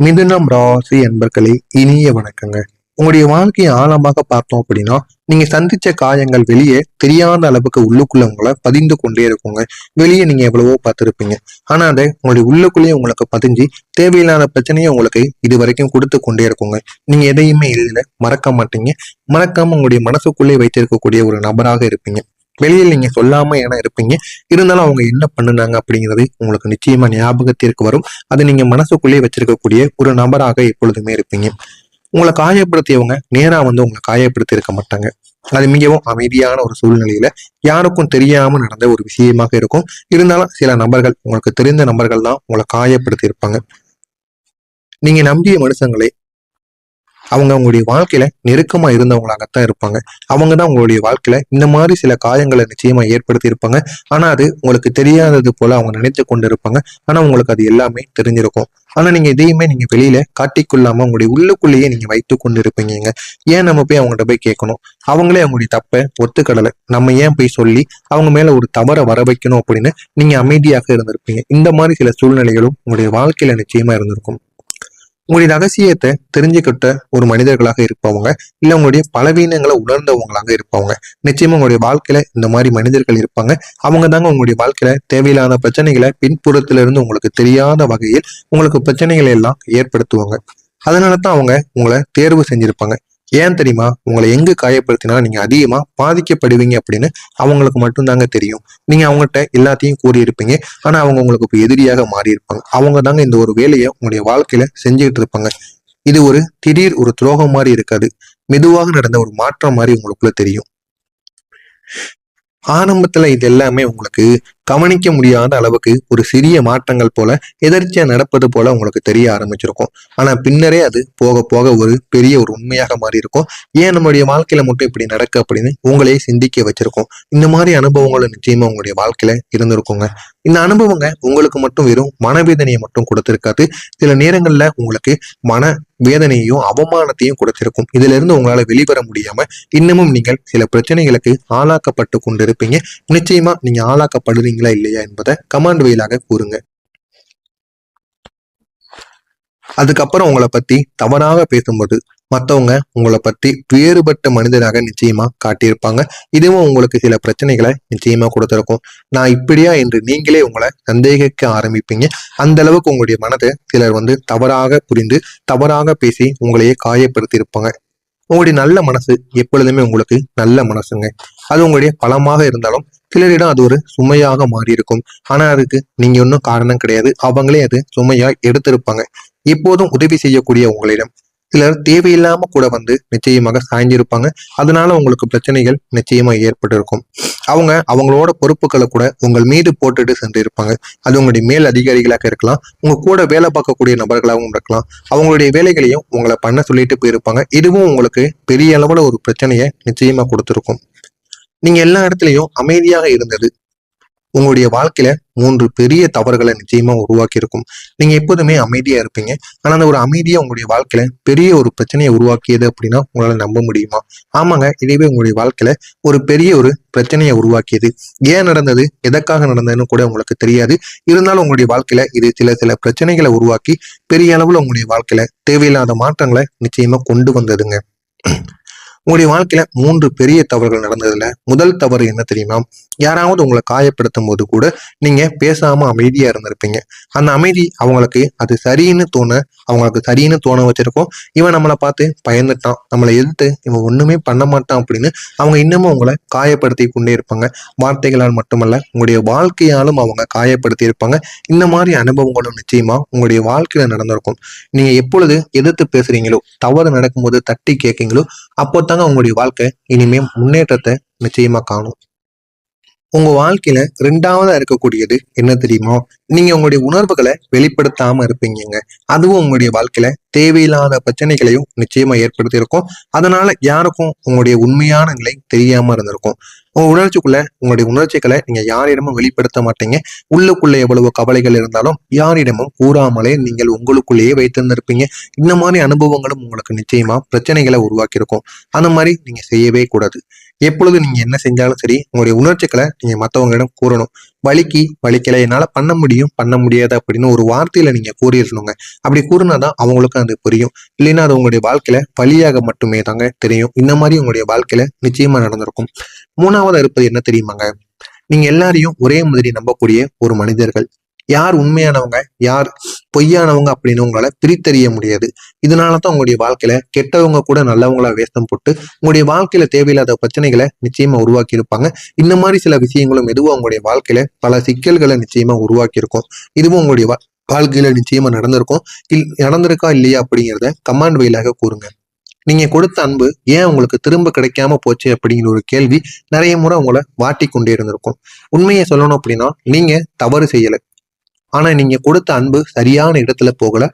மிதுனம் ராசி என்பர்களே, இனிய வணக்கங்க. உங்களுடைய வாழ்க்கையை ஆழமாக பார்த்தோம் அப்படின்னா, நீங்க சந்திச்ச காயங்கள் வெளியே தெரியாத அளவுக்கு உள்ளுக்குள்ள உங்களை பதிந்து கொண்டே இருக்குங்க. வெளியே நீங்க எவ்வளவோ பார்த்துருப்பீங்க. ஆனா அதை உங்களுடைய உள்ளுக்குள்ளேயே உங்களுக்கு பதிஞ்சு தேவையில்லாத பிரச்சனையை உங்களுக்கு இது வரைக்கும் கொடுத்து கொண்டே இருக்குங்க. நீங்க எதையுமே எளிதில் மறக்க மாட்டீங்க. மறக்காம உங்களுடைய மனசுக்குள்ளே வைத்திருக்கக்கூடிய ஒரு நபராக இருப்பீங்க. வெளியில் நீங்க சொல்லாம ஏன்னா இருப்பீங்க. இருந்தாலும் அவங்க என்ன பண்ணுனாங்க அப்படிங்கிறது உங்களுக்கு நிச்சயமா ஞாபகத்திற்கு வரும். அதை நீங்க மனசுக்குள்ளேயே வச்சிருக்கக்கூடிய ஒரு நபராக எப்பொழுதுமே இருப்பீங்க. உங்களை காயப்படுத்தியவங்க நேரா வந்து உங்களை காயப்படுத்தி இருக்க மாட்டாங்க. அது மிகவும் அமைதியான ஒரு சூழ்நிலையில யாருக்கும் தெரியாம நடந்த ஒரு விஷயமாக இருக்கும். இருந்தாலும் சில நபர்கள், உங்களுக்கு தெரிந்த நபர்கள் தான் உங்களை காயப்படுத்தி இருப்பாங்க. நீங்க நம்பிய மனுஷங்களை அவங்க உங்களுடைய வாழ்க்கையில நெருக்கமா இருந்தவங்களாகத்தான் இருப்பாங்க. அவங்க தான் உங்களுடைய வாழ்க்கையில இந்த மாதிரி சில காயங்களை நிச்சயமா ஏற்படுத்தி இருப்பாங்க. ஆனா அது உங்களுக்கு தெரியாதது போல அவங்க நினைத்து கொண்டு இருப்பாங்க. ஆனா உங்களுக்கு அது எல்லாமே தெரிஞ்சிருக்கும். ஆனா நீங்க இதையுமே நீங்க வெளியில காட்டிக்கொள்ளாம உங்களுடைய உள்ளுக்குள்ளேயே நீங்க வைத்து கொண்டு இருப்பீங்க. ஏன் நம்ம போய் அவங்கள்ட்ட போய் கேட்கணும்? அவங்களே அவங்களுடைய தப்பை ஒத்துக்கடலை, நம்ம ஏன் போய் சொல்லி அவங்க மேல ஒரு தவறை வர வைக்கணும் அப்படின்னு நீங்க அமைதியாக இருந்திருப்பீங்க. இந்த மாதிரி சில சூழ்நிலைகளும் உங்களுடைய வாழ்க்கையில நிச்சயமா இருந்திருக்கும். உங்களுடைய ரகசியத்தை தெரிஞ்சுக்கிட்ட ஒரு மனிதர்களாக இருப்பவங்க, இல்ல உங்களுடைய பலவீனங்களை உணர்ந்தவங்களாக இருப்பவங்க, நிச்சயமா உங்களுடைய வாழ்க்கையில இந்த மாதிரி மனிதர்கள் இருப்பாங்க. அவங்க தாங்க உங்களுடைய வாழ்க்கையில தேவையில்லாத பிரச்சனைகளை பின்புறத்திலிருந்து உங்களுக்கு தெரியாத வகையில் உங்களுக்கு பிரச்சனைகளை எல்லாம் ஏற்படுத்துவாங்க. அதனாலதான் அவங்க உங்களை தேர்வு செஞ்சிருப்பாங்க. ஏன் தெரியுமா? உங்களை எங்க காயப்படுத்தினா நீங்க அதிகமா பாதிக்கப்படுவீங்க அப்படின்னு அவங்களுக்கு மட்டும்தாங்க தெரியும். நீங்க அவங்ககிட்ட எல்லாத்தையும் கூறியிருப்பீங்க. ஆனா அவங்க உங்களுக்கு இப்ப எதிரியாக மாறி இருப்பாங்க. அவங்க தாங்க இந்த ஒரு வேலையை உங்களுடைய வாழ்க்கையில செஞ்சுக்கிட்டு இருப்பாங்க. இது ஒரு திடீர் ஒரு துரோகம் மாதிரி இருக்காது. மெதுவாக நடந்த ஒரு மாற்றம் மாதிரி உங்களுக்குள்ள தெரியும். ஆரம்பத்துல இது எல்லாமே உங்களுக்கு கவனிக்க முடியாத அளவுக்கு ஒரு சிறிய மாற்றங்கள் போல எதர்ச்சியா நடப்பது போல உங்களுக்கு தெரிய ஆரம்பிச்சிருக்கும். ஆனா பின்னரே அது போக போக ஒரு பெரிய ஒரு உண்மையாக மாறி இருக்கும். ஏன் நம்மளுடைய வாழ்க்கையில மட்டும் இப்படி நடக்கு அப்படின்னு உங்களையே சிந்திக்க வச்சிருக்கும். இந்த மாதிரி அனுபவங்களும் நிச்சயமா உங்களுடைய வாழ்க்கையில இருந்திருக்குங்க. இந்த அனுபவங்க உங்களுக்கு மட்டும் வெறும் மனவேதனையை மட்டும் கொடுத்திருக்காது. சில நேரங்கள்ல உங்களுக்கு மன வேதனையையும் அவமானத்தையும் கொடுத்திருக்கும். இதுல இருந்து உங்களால வெளிவர முடியாம இன்னமும் நீங்கள் சில பிரச்சனைகளுக்கு ஆளாக்கப்பட்டு கொண்டிருப்பீங்க. நிச்சயமா நீங்க ஆளாக்கப்படுறீங்களா இல்லையா என்பதை கமாண்ட் வழியாக கூறுங்க. அதுக்கப்புறம் உங்களை பத்தி தவறாக பேசும்போது மற்றவங்க உங்களை பத்தி வேறுபட்ட மனிதராக நிச்சயமா காட்டியிருப்பாங்க. இதுவும் உங்களுக்கு சில பிரச்சனைகளை நிச்சயமா கொடுத்திருக்கும். நான் இப்படியா என்று நீங்களே உங்களை சந்தேகிக்க ஆரம்பிப்பீங்க. அந்த அளவுக்கு உங்களுடைய மனதை சிலர் வந்து தவறாக புரிந்து தவறாக பேசி உங்களையே காயப்படுத்தி இருப்பாங்க. உங்களுடைய நல்ல மனசு எப்பொழுதுமே உங்களுக்கு நல்ல மனசுங்க. அது உங்களுடைய பலமாக இருந்தாலும் சிலரிடம் அது ஒரு சுமையாக மாறி இருக்கும். ஆனா அதுக்கு நீங்க ஒன்றும் காரணம் கிடையாது. அவங்களே அது சுமையா எடுத்திருப்பாங்க. எப்போதும் உதவி செய்யக்கூடிய உங்களிடம் சிலர் தேவையில்லாம கூட வந்து நிச்சயமாக சாய்ந்திருப்பாங்க. அதனால உங்களுக்கு பிரச்சனைகள் நிச்சயமா ஏற்பட்டிருக்கும். அவங்க அவங்களோட பொறுப்புகளை கூட உங்கள் மீது போட்டுட்டு சென்று இருப்பாங்க. அது உங்களுடைய மேல் அதிகாரிகளாக இருக்கலாம், உங்க கூட வேலை பார்க்கக்கூடிய நபர்களாகவும் இருக்கலாம். அவங்களுடைய வேலைகளையும் உங்களை பண்ண சொல்லிட்டு போயிருப்பாங்க. இதுவும் உங்களுக்கு பெரிய அளவுல ஒரு பிரச்சனையை நிச்சயமா கொடுத்திருக்கும். நீங்க எல்லா இடத்துலயும் அமைதியாக இருந்தது உங்களுடைய வாழ்க்கையில 3 பெரிய தவறுகளை நிச்சயமா உருவாக்கி இருக்கும். நீங்க எப்போதுமே அமைதியா இருப்பீங்க. ஆனா அந்த ஒரு அமைதியா உங்களுடைய வாழ்க்கையில பெரிய ஒரு பிரச்சனையை உருவாக்கியது அப்படின்னா உங்களால நம்ப முடியுமா? ஆமாங்க, இதுவே உங்களுடைய வாழ்க்கையில ஒரு பெரிய ஒரு பிரச்சனையை உருவாக்கியது. ஏன் நடந்தது, எதற்காக நடந்ததுன்னு கூட உங்களுக்கு தெரியாது. இருந்தாலும் உங்களுடைய வாழ்க்கையில இது சில சில பிரச்சனைகளை உருவாக்கி பெரிய அளவுல உங்களுடைய வாழ்க்கையில தேவையில்லாத மாற்றங்களை நிச்சயமா கொண்டு வந்ததுங்க. உங்களுடைய வாழ்க்கையில 3 பெரிய தவறுகள் நடந்ததுல முதல் தவறு என்ன தெரியுமா? யாராவது உங்களை காயப்படுத்தும் போது கூட நீங்க பேசாம அமைதியா இருந்திருப்பீங்க. அந்த அமைதி அவங்களுக்கு அது சரின்னு தோண வச்சிருக்கும். இவன் நம்மளை பார்த்து பயந்துட்டான், நம்மளை எதிர்த்து இவன் ஒண்ணுமே பண்ண மாட்டான் அப்படின்னு அவங்க இன்னமும் உங்களை காயப்படுத்தி கொண்டே இருப்பாங்க. வார்த்தைகளால் மட்டுமல்ல, உங்களுடைய வாழ்க்கையாலும் அவங்க காயப்படுத்தி இருப்பாங்க. இந்த மாதிரி அனுபவங்களும் நிச்சயமா உங்களுடைய வாழ்க்கையில நடந்திருக்கும். நீங்க எப்பொழுது எதிர்த்து பேசுறீங்களோ, தவறு நடக்கும்போது தட்டி கேட்கீங்களோ, அப்போ தாங்க உங்களுடைய வாழ்க்கை இனிமே முன்னேற்றத்தை நிச்சயமா காணும். உங்க வாழ்க்கையில 2வதா இருக்கக்கூடியது என்ன தெரியுமா? நீங்க உங்களுடைய உணர்வுகளை வெளிப்படுத்தாம இருப்பீங்க. அதுவும் உங்களுடைய வாழ்க்கையில தேவையில்லாத பிரச்சனைகளையும் நிச்சயமா ஏற்படுத்தி இருக்கும். அதனால யாருக்கும் உங்களுடைய உண்மையான நிலை தெரியாம இருந்திருக்கும். உங்க உங்களுடைய உணர்ச்சிகளை நீங்க யாரிடமும் வெளிப்படுத்த மாட்டீங்க. உள்ளுக்குள்ள எவ்வளவு கவலைகள் இருந்தாலும் யாரிடமும் கூறாமலே நீங்கள் உங்களுக்குள்ளேயே வைத்திருந்திருப்பீங்க. இந்த மாதிரி அனுபவங்களும் உங்களுக்கு நிச்சயமா பிரச்சனைகளை உருவாக்கி இருக்கும். அந்த மாதிரி நீங்க செய்யவே கூடாது. எப்பொழுது நீங்க என்ன செஞ்சாலும் சரி உங்களுடைய உணர்ச்சிகளை நீங்க மற்றவங்களிடம் கூறணும். வலிக்கல, என்னால பண்ண முடியும் பண்ண முடியாது அப்படின்னு ஒரு வார்த்தையில நீங்க கூறிடணுங்க. அப்படி கூறினாதான் அவங்களுக்கும் அது புரியும். இல்லைன்னா அது உங்களுடைய வாழ்க்கையில வழியாக மட்டுமே தாங்க தெரியும். இந்த மாதிரி உங்களுடைய வாழ்க்கையில நிச்சயமா நடந்திருக்கும். மூணாவதா இருப்பது என்ன தெரியுமாங்க? நீங்க எல்லாரையும் ஒரே மாதிரி நம்பக்கூடிய ஒரு மனிதர்கள். யார் உண்மையானவங்க யார் பொய்யானவங்க அப்படின்னு உங்களால பிரித்தறிய முடியாது. இதனாலதான் உங்களுடைய வாழ்க்கையில கெட்டவங்க கூட நல்லவங்களா வேஷம் போட்டு உங்களுடைய வாழ்க்கையில தேவையில்லாத பிரச்சனைகளை நிச்சயமா உருவாக்கி இருப்பாங்க. இந்த மாதிரி சில விஷயங்களும் எதுவும் உங்களுடைய வாழ்க்கையில பல சிக்கல்களை நிச்சயமா உருவாக்கி இருக்கும். இதுவும் உங்களுடைய வாழ்க்கையில நிச்சயமா நடந்திருக்கும். நடந்திருக்கா இல்லையா அப்படிங்கிறத கமாண்ட் வழியாக கூறுங்க. நீங்க கொடுத்த அன்பு ஏன் உங்களுக்கு திரும்ப கிடைக்காம போச்சு அப்படிங்கிற ஒரு கேள்வி நிறைய முறை உங்களை வாட்டி கொண்டே இருந்திருக்கும். உண்மையை சொல்லணும் அப்படின்னா நீங்க தவறு செய்யல. ஆனா நீங்க கொடுத்த அன்பு சரியான இடத்துல போகல.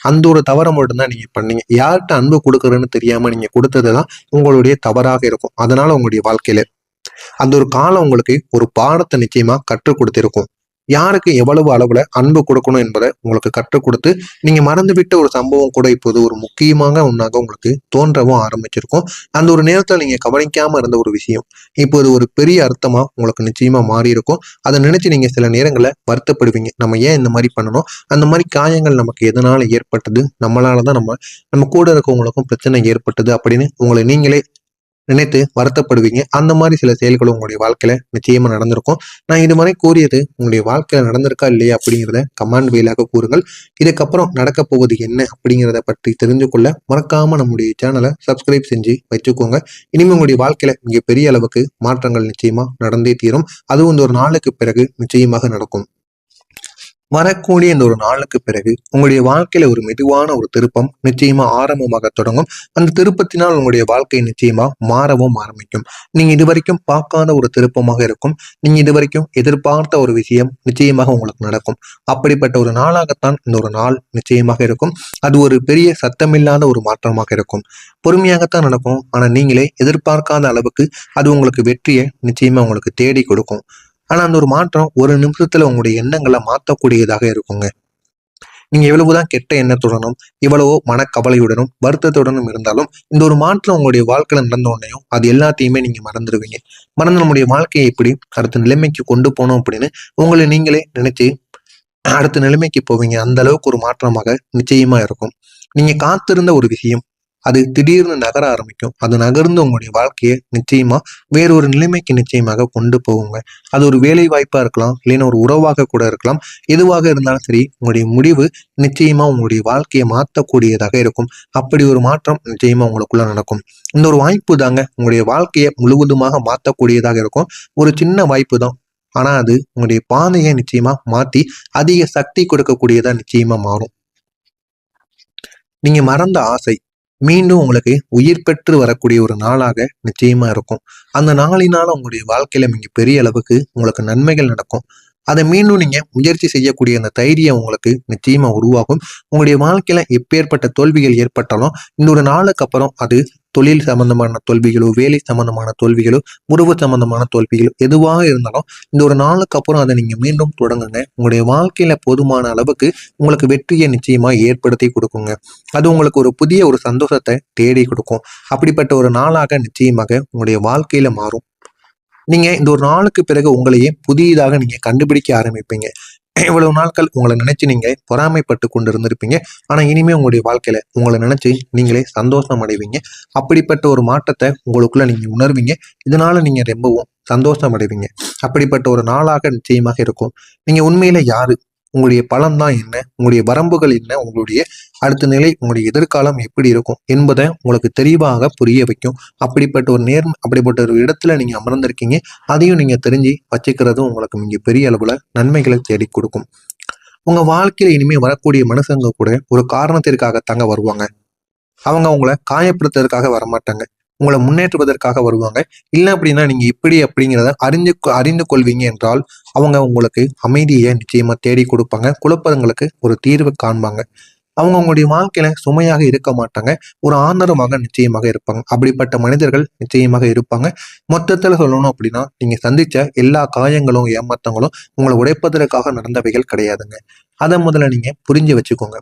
அந்த ஒரு தவறை மட்டும்தான் நீங்க பண்ணீங்க. யார்கிட்ட அன்பு கொடுக்குறன்னு தெரியாம நீங்க கொடுத்ததுதான் உங்களுடைய தவறாக இருக்கும். அதனால உங்களுடைய வாழ்க்கையில அந்த ஒரு காலம் உங்களுக்கு ஒரு பாடத்தை நிச்சயமா கற்றுக் கொடுத்திருக்கும். யாருக்கு எவ்வளவு அளவுல அன்பு கொடுக்கணும் என்பதை உங்களுக்கு கற்றுக் கொடுத்து நீங்க மறந்துவிட்ட ஒரு சம்பவம் கூட இப்போது ஒரு முக்கியமான ஒன்றாக உங்களுக்கு தோன்றவும் ஆரம்பிச்சிருக்கும். அந்த ஒரு நேரத்துல நீங்க கவனிக்காம இருந்த ஒரு விஷயம் இப்போது ஒரு பெரிய அர்த்தமா உங்களுக்கு நிச்சயமா மாறி இருக்கும். அதை நினைச்சு நீங்க சில நேரங்களில் வருத்தப்படுவீங்க. நம்ம ஏன் இந்த மாதிரி பண்ணணும், அந்த மாதிரி காயங்கள் நமக்கு எதனால ஏற்பட்டது, நம்மளாலதான் நம்ம கூட இருக்கவங்களுக்கும் பிரச்சனை ஏற்பட்டது அப்படின்னு உங்களை நீங்களே நினைத்து வருத்தப்படுவீங்க. அந்த மாதிரி சில செயல்களும் உங்களுடைய வாழ்க்கையில நிச்சயமா நடந்திருக்கும். நான் இது மாதிரி கூறியது உங்களுடைய வாழ்க்கையில நடந்திருக்கா இல்லையா அப்படிங்கிறத கமெண்ட் வாயிலாக கூறுங்கள். இதுக்கப்புறம் நடக்க போவது என்ன அப்படிங்கிறத பற்றி தெரிஞ்சு கொள்ள மறக்காம நம்முடைய சேனலை சப்ஸ்கிரைப் செஞ்சு வச்சுக்கோங்க. இனிமே உங்களுடைய வாழ்க்கையில மிக பெரிய அளவுக்கு மாற்றங்கள் நிச்சயமா நடந்தே தீரும். அதுவும் இந்த ஒரு நாளுக்கு பிறகு நிச்சயமாக நடக்கும். வரக்கூடிய இந்த ஒரு நாளுக்கு பிறகு உங்களுடைய வாழ்க்கையில ஒரு மெதுவான ஒரு திருப்பம் நிச்சயமா ஆரம்பமாக தொடங்கும். அந்த திருப்பத்தினால் உங்களுடைய வாழ்க்கை நிச்சயமா மாறவும் ஆரம்பிக்கும். நீங்க இதுவரைக்கும் பார்க்காத ஒரு திருப்பமாக இருக்கும். நீங்க இதுவரைக்கும் எதிர்பார்த்த ஒரு விஷயம் நிச்சயமாக உங்களுக்கு நடக்கும். அப்படிப்பட்ட ஒரு நாளாகத்தான் இந்த ஒரு நாள் நிச்சயமாக இருக்கும். அது ஒரு பெரிய சத்தமில்லாத ஒரு மாற்றமாக இருக்கும். பொறுமையாகத்தான் நடக்கும். ஆனா நீங்களே எதிர்பார்க்காத அளவுக்கு அது உங்களுக்கு வெற்றியை நிச்சயமா உங்களுக்கு தேடி கொடுக்கும். ஆனா அந்த ஒரு மாற்றம் ஒரு நிமிஷத்துல உங்களுடைய எண்ணங்களை மாற்றக்கூடியதாக இருக்குங்க. நீங்க எவ்வளவுதான் கெட்ட எண்ணத்துடனும் எவ்வளவோ மனக்கவலையுடனும் வருத்தத்துடனும் இருந்தாலும் இந்த ஒரு மாற்றம் உங்களுடைய வாழ்க்கையில நடந்த உடனேயும் அது எல்லாத்தையுமே நீங்க மறந்துடுவீங்க. மறந்து நம்முடைய வாழ்க்கையை எப்படி அடுத்த நிலைமைக்கு கொண்டு போனோம் அப்படின்னு உங்களை நீங்களே நினைச்சு அடுத்த நிலைமைக்கு போவீங்க. அந்த அளவுக்கு ஒரு மாற்றமாக நிச்சயமா இருக்கும். நீங்க காத்திருந்த ஒரு விஷயம் அது திடீர்னு நகர ஆரம்பிக்கும். அது நகர்ந்து உங்களுடைய வாழ்க்கையை நிச்சயமா வேறொரு நிலைமைக்கு நிச்சயமாக கொண்டு போகுங்க. அது ஒரு வேலை வாய்ப்பா இருக்கலாம், இல்லைன்னா ஒரு உறவாக கூட இருக்கலாம். எதுவாக இருந்தாலும் சரி உங்களுடைய முடிவு நிச்சயமா உங்களுடைய வாழ்க்கையை மாற்றக்கூடியதாக இருக்கும். அப்படி ஒரு மாற்றம் நிச்சயமா உங்களுக்குள்ள நடக்கும். இந்த ஒரு வாய்ப்பு தாங்க உங்களுடைய வாழ்க்கையை முழுவதுமாக மாற்றக்கூடியதாக இருக்கும். ஒரு சின்ன வாய்ப்பு தான். ஆனா அது உங்களுடைய பாதையை நிச்சயமா மாத்தி அதிக சக்தி கொடுக்கக்கூடியதா நிச்சயமா மாறும். நீங்க மறந்த ஆசை மீண்டும் உங்களுக்கு உயிர் பெற்று வரக்கூடிய ஒரு நாளாக நிச்சயமா இருக்கும். அந்த நாளினால உங்களுடைய வாழ்க்கையில மிக பெரிய அளவுக்கு உங்களுக்கு நன்மைகள் நடக்கும். அதை மீண்டும் நீங்க முயற்சி செய்யக்கூடிய அந்த தைரியம் உங்களுக்கு நிச்சயமா உருவாகும். உங்களுடைய வாழ்க்கையில எப்பேற்பட்ட தோல்விகள் ஏற்பட்டாலும் இந்த ஒரு நாளுக்கு அப்புறம் அது தொழில் சம்பந்தமான தோல்விகளோ, வேலை சம்பந்தமான தோல்விகளோ, உறவு சம்பந்தமான தோல்விகளோ எதுவாக இருந்தாலும் இந்த ஒரு நாளுக்கு அப்புறம் அதை நீங்க மீண்டும் தொடங்குங்க. உங்களுடைய வாழ்க்கையில போதுமான அளவுக்கு உங்களுக்கு வெற்றியை நிச்சயமா ஏற்படுத்தி கொடுக்குங்க. அது உங்களுக்கு ஒரு புதிய ஒரு சந்தோஷத்தை தேடி கொடுக்கும். அப்படிப்பட்ட ஒரு நாளாக நிச்சயமாக உங்களுடைய வாழ்க்கையில மாறும். நீங்க இந்த ஒரு நாளுக்கு பிறகு உங்களையே புதியதாக நீங்க கண்டுபிடிக்க ஆரம்பிப்பீங்க. இவ்வளவு நாட்கள் உங்களை நினைச்சு நீங்க பொறாமைப்பட்டு கொண்டு இருந்திருப்பீங்க. ஆனா இனிமே உங்களுடைய வாழ்க்கையில உங்களை நினைச்சு நீங்களே சந்தோஷம் அடைவீங்க. அப்படிப்பட்ட ஒரு மாற்றத்தை உங்களுக்குள்ள நீங்க உணர்வீங்க. இதனால நீங்க ரொம்பவும் சந்தோஷம் அடைவீங்க. அப்படிப்பட்ட ஒரு நாளாக நிச்சயமாக இருக்கும். நீங்க உண்மையில யாரு, உங்களுடைய பலம் தான் என்ன, உங்களுடைய வரம்புகள் என்ன, உங்களுடைய அடுத்த நிலை, உங்களுடைய எதிர்காலம் எப்படி இருக்கும் என்பதை உங்களுக்கு தெளிவாக புரிய வைக்கும். அப்படிப்பட்ட ஒரு இடத்துல நீங்க அமர்ந்திருக்கீங்க. அதையும் நீங்க தெரிஞ்சு வச்சுக்கிறதும் உங்களுக்கு மிக பெரிய அளவுல நன்மைகளை தேடி கொடுக்கும். உங்க வாழ்க்கையில இனிமே வரக்கூடிய மனுஷங்க கூட ஒரு காரணத்திற்காகத்தாங்க வருவாங்க. அவங்க உங்களை காயப்படுத்துறதுக்காக வரமாட்டாங்க. உங்களை முன்னேற்றுவதற்காக வருவாங்க. இல்லை அப்படின்னா நீங்க இப்படி அப்படிங்கிறத அறிந்து கொள்வீங்க என்றால் அவங்க உங்களுக்கு அமைதியை நிச்சயமா தேடி கொடுப்பாங்க. குழப்பங்களுக்கு ஒரு தீர்வு காண்பாங்க. அவங்க உங்களுடைய வாழ்க்கையில சுமையாக இருக்க மாட்டாங்க. ஒரு ஆதரமாக நிச்சயமாக இருப்பாங்க. அப்படிப்பட்ட மனிதர்கள் நிச்சயமாக இருப்பாங்க. மொத்தத்துல சொல்லணும் அப்படின்னா நீங்க சந்திச்ச எல்லா காயங்களும் ஏமாத்தங்களும் உங்களை உடைப்பதற்காக நடந்தவைகள் கிடையாதுங்க. அதை முதல்ல நீங்க புரிஞ்சு வச்சுக்கோங்க.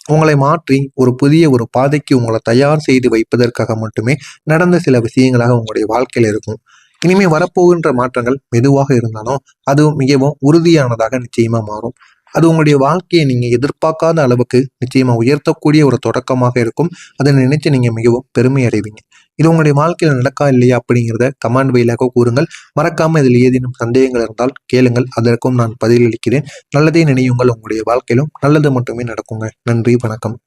உங்களை மாற்றி ஒரு புதிய ஒரு பாதைக்கு உங்களை தயார் செய்து வைப்பதற்காக மட்டுமே நடந்த சில விஷயங்களாக உங்களுடைய வாழ்க்கையில இருக்கும். இனிமே வரப்போகின்ற மாற்றங்கள் மெதுவாக இருந்தாலும் அது மிகவும் உறுதியானதாக நிச்சயமா மாறும். அது உங்களுடைய வாழ்க்கையை நீங்க எதிர்பார்க்காத அளவுக்கு நிச்சயமா உயர்த்தக்கூடிய ஒரு தொடக்கமாக இருக்கும். அதை நினைச்சு நீங்க மிகவும் பெருமை அடைவீங்க. இது உங்களுடைய வாழ்க்கையில நடக்கா இல்லையா அப்படிங்கிறத கமெண்ட் வாயிலாக கூறுங்கள். மறக்காம இதில் ஏதேனும் சந்தேகங்கள் இருந்தால் கேளுங்கள், அதற்கும் நான் பதிலளிக்கிறேன். நல்லதே நினையுங்கள், உங்களுடைய வாழ்க்கையிலும் நல்லது மட்டுமே நடக்குங்க. நன்றி, வணக்கம்.